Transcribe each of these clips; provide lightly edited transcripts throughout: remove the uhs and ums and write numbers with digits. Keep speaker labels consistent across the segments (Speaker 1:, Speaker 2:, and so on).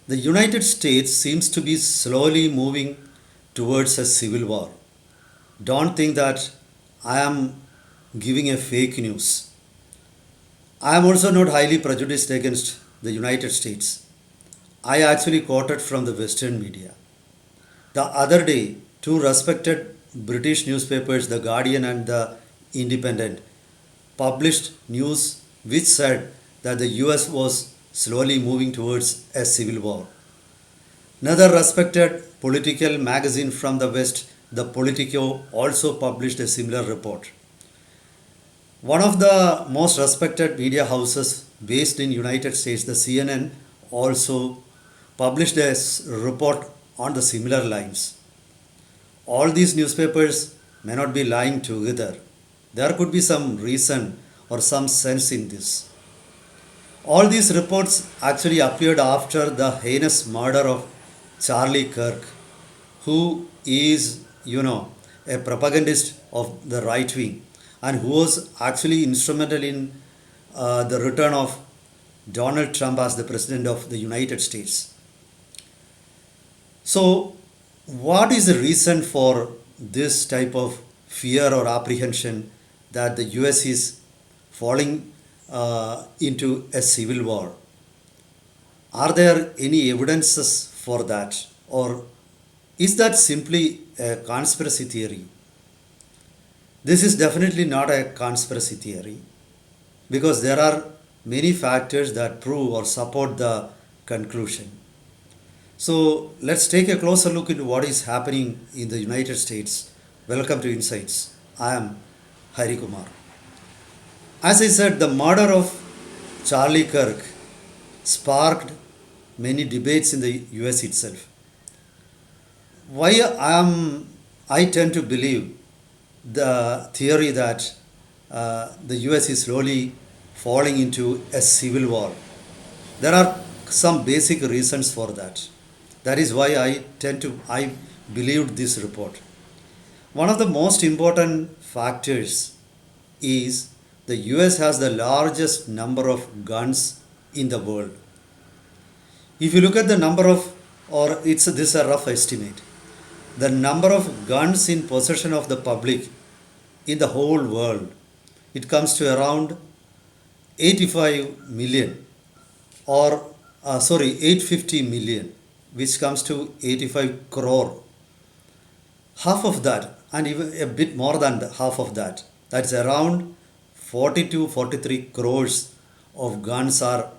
Speaker 1: The United States seems to be slowly moving towards a civil war. Don't think that I am giving a fake news. I am also not highly prejudiced against the United States. I actually quoted from the Western media. The other day, two respected British newspapers, The Guardian and The Independent, published news which said that the US was slowly moving towards a civil war. Another respected political magazine from the West, the Politico, also published a similar report. One of the most respected media houses based in United States, the CNN, also published a report on the similar lines. All these newspapers may not be lying together. There could be some reason or some sense in this. All these reports actually appeared after the heinous murder of Charlie Kirk, who is, a propagandist of the right wing and who was actually instrumental in the return of Donald Trump as the President of the United States. So, what is the reason for this type of fear or apprehension that the US is falling into a civil war? Are there any evidences for that? Or is that simply a conspiracy theory? This is definitely not a conspiracy theory because there are many factors that prove or support the conclusion. So let's take a closer look into what is happening in the United States. Welcome to Insights. I am Hari Kumar. As I said, the murder of Charlie Kirk sparked many debates in the US itself. Why I tend to believe the theory that the US is slowly falling into a civil war. There are some basic reasons for that. That is why I believed this report. One of the most important factors is the US has the largest number of guns in the world. If you look at the number of, or it's this is a rough estimate, the number of guns in possession of the public in the whole world, it comes to around 85 million or 850 million, which comes to 85 crore. Half of that, and even a bit more than half of that, that's around 40 to 43 crores of guns are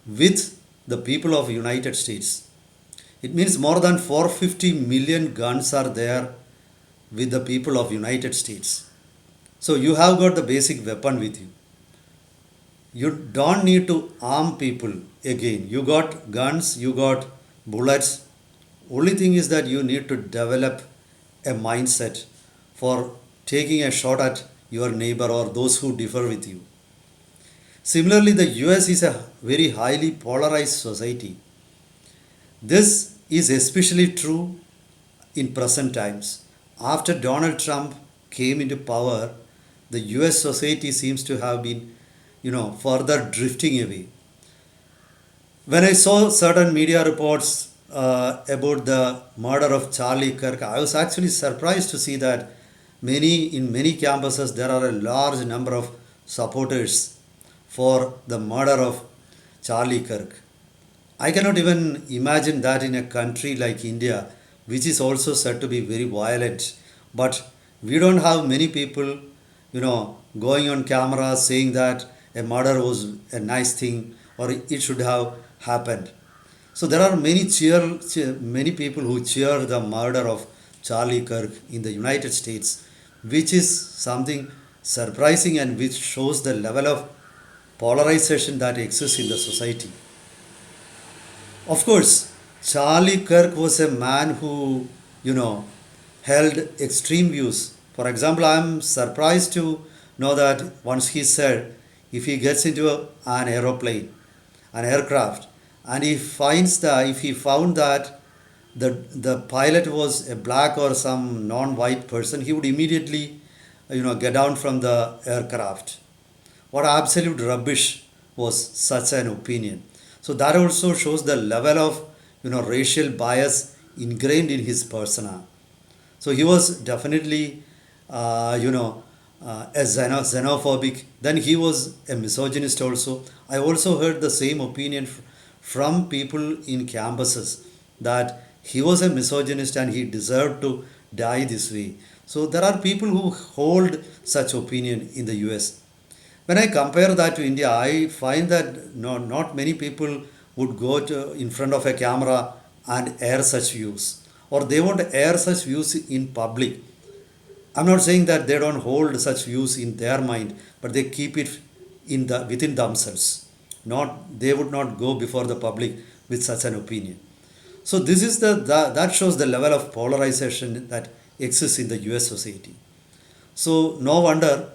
Speaker 1: with the people of United States. It means more than 450 million guns are there with the people of United States. So you have got the basic weapon with you. You don't need to arm people again. You got guns, you got bullets. Only thing is that you need to develop a mindset for taking a shot at your neighbor or those who differ with you. Similarly, the US is a very highly polarized society. This is especially true in present times. After Donald Trump came into power, the US society seems to have been, further drifting away. When I saw certain media reports about the murder of Charlie Kirk, I was actually surprised to see that in many campuses there are a large number of supporters for the murder of Charlie Kirk. I cannot even imagine that in a country like India, which is also said to be very violent, but we don't have many people, going on camera saying that a murder was a nice thing or it should have happened. So there are many people who cheer the murder of Charlie Kirk in the United States, which is something surprising and which shows the level of polarization that exists in the society. Of course, Charlie Kirk was a man who, held extreme views. For example, I am surprised to know that once he said if he gets into an aeroplane, an aircraft, and if he found that the pilot was a black or some non-white person, he would immediately, get down from the aircraft. What absolute rubbish was such an opinion. So that also shows the level of, racial bias ingrained in his persona. So he was definitely, a xenophobic. Then he was a misogynist also. I also heard the same opinion from people in campuses that he was a misogynist and he deserved to die this way. So there are people who hold such opinion in the US. When I compare that to India, I find that no, not many people would go in front of a camera and air such views, or they won't air such views in public. I'm not saying that they don't hold such views in their mind, but they keep it within themselves. Not they would not go before the public with such an opinion. So this is that shows the level of polarization that exists in the U.S. society. So no wonder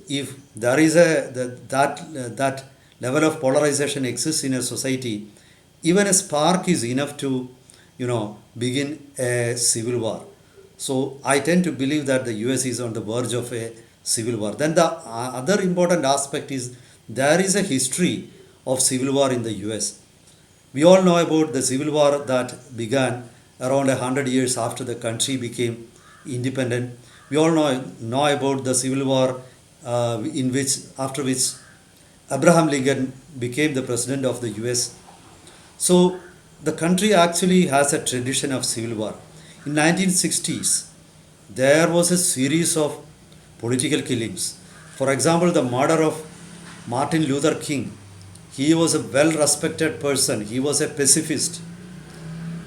Speaker 1: if there is that level of polarization exists in a society, even a spark is enough to begin a civil war. So I tend to believe that the US is on the verge of a civil war. Then the other important aspect is there is a history of civil war in the US. We all know about the civil war that began around 100 years after the country became independent. We all know about the civil war in which after which Abraham Lincoln became the president of the US. So the country actually has a tradition of civil war. In 1960s, there was a series of political killings. For example, the murder of Martin Luther King. He was a well-respected person. He was a pacifist.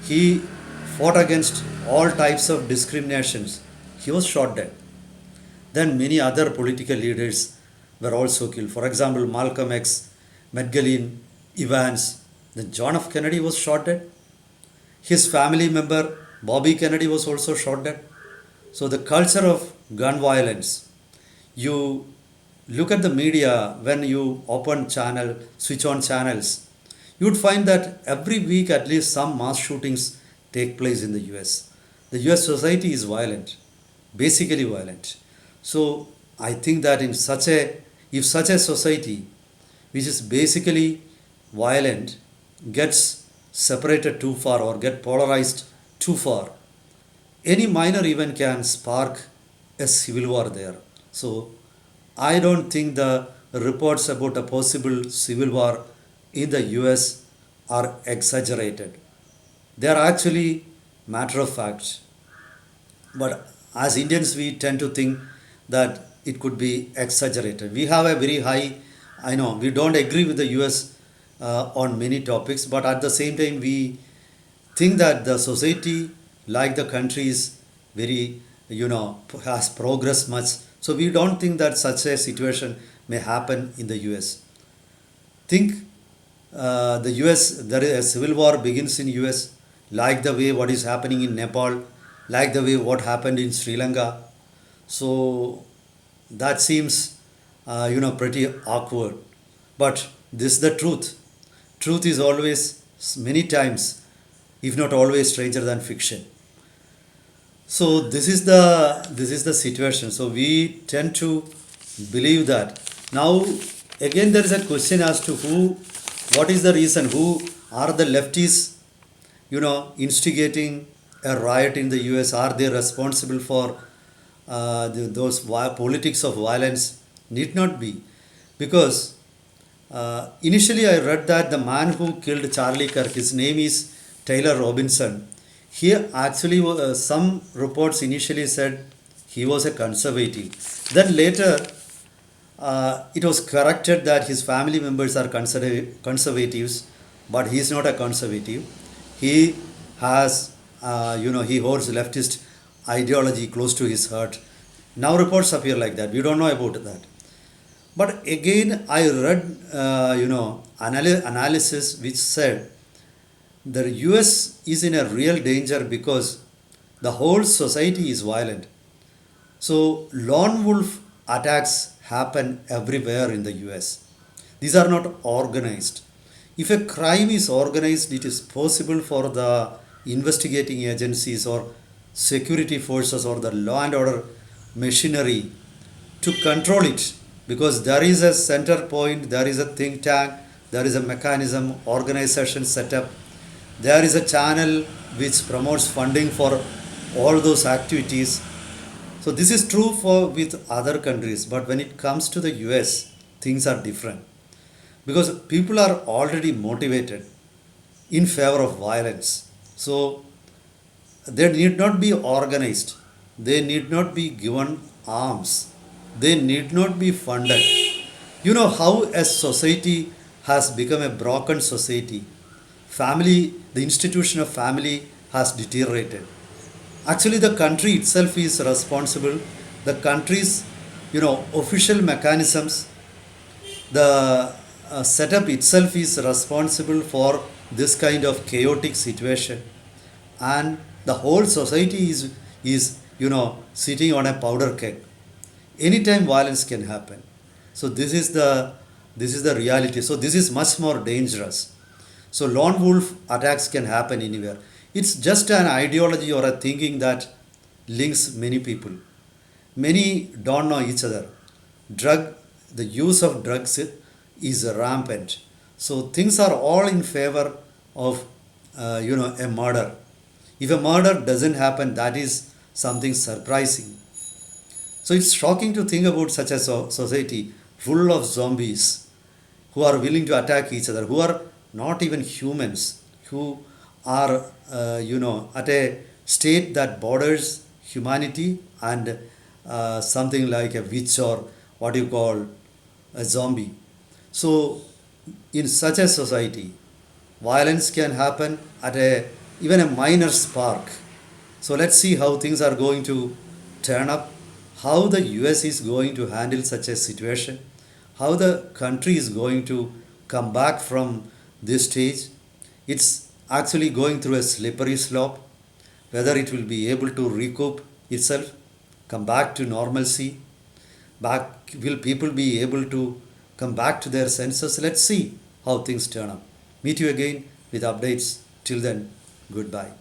Speaker 1: He fought against all types of discriminations. He was shot dead. Then many other political leaders were also killed. For example, Malcolm X, Magdalene Evans. Then John F. Kennedy was shot dead. His family member Bobby Kennedy was also shot dead. So the culture of gun violence. You look at the media when you switch on channels. You would find that every week at least some mass shootings take place in the US. The US society is violent, basically violent. So I think that if such a society, which is basically violent, gets separated too far or get polarized too far, any minor event can spark a civil war there. So I don't think the reports about a possible civil war in the US are exaggerated. They are actually matter of fact. But as Indians, we tend to think that it could be exaggerated. We have a very high, I know, we don't agree with the US on many topics, but at the same time, we think that the society, like the country, is very, has progressed much. So we don't think that such a situation may happen in the US. Think the US, there is a civil war begins in US, like the way what is happening in Nepal, like the way what happened in Sri Lanka. So that seems, pretty awkward. But this is the truth. Truth is always, many times, if not always, stranger than fiction. So this is the situation. So we tend to believe that. Now again there is a question as to what is the reason, who are the lefties, instigating a riot in the US? Are they responsible for those politics of violence? Need not be, because initially I read that the man who killed Charlie Kirk, his name is Taylor Robinson. He actually, some reports initially said he was a conservative. Then later, it was corrected that his family members are conservatives, but he is not a conservative. He has, he holds leftist ideology close to his heart. Now reports appear like that. We don't know about that. But again, I read, analysis which said the US is in a real danger because the whole society is violent. So lone wolf attacks happen everywhere in the US. These are not organized. If a crime is organized, it is possible for the investigating agencies or security forces or the law and order machinery to control it, because there is a center point, there is a think tank, there is a mechanism, organization set up There is a channel which promotes funding for all those activities. So this is true for with other countries, but when it comes to the US, things are different because people are already motivated in favor of violence. So they need not be organized, they need not be given arms, they need not be funded. You know how a society has become a broken society. Family, the institution of family has deteriorated. Actually, the country itself is responsible. The country's, official mechanisms, the setup itself is responsible for this kind of chaotic situation, and the whole society is sitting on a powder keg. Anytime violence can happen. So this is the reality. So this is much more dangerous. So lone wolf attacks can happen anywhere. It's just an ideology or a thinking that links many people. Many don't know each other. Drug, the use of drugs is rampant. So things are all in favor of, a murder. If a murder doesn't happen, that is something surprising. So it's shocking to think about such a society full of zombies who are willing to attack each other, who are not even humans, who are, at a state that borders humanity and something like a witch or what you call a zombie. So, in such a society, violence can happen at even a minor spark. So let's see how things are going to turn up, how the US is going to handle such a situation, how the country is going to come back from this stage. It's actually going through a slippery slope, whether it will be able to recoup itself, come back to normalcy, back will people be able to come back to their senses. Let's see how things turn up. Meet you again with updates. Till then, goodbye.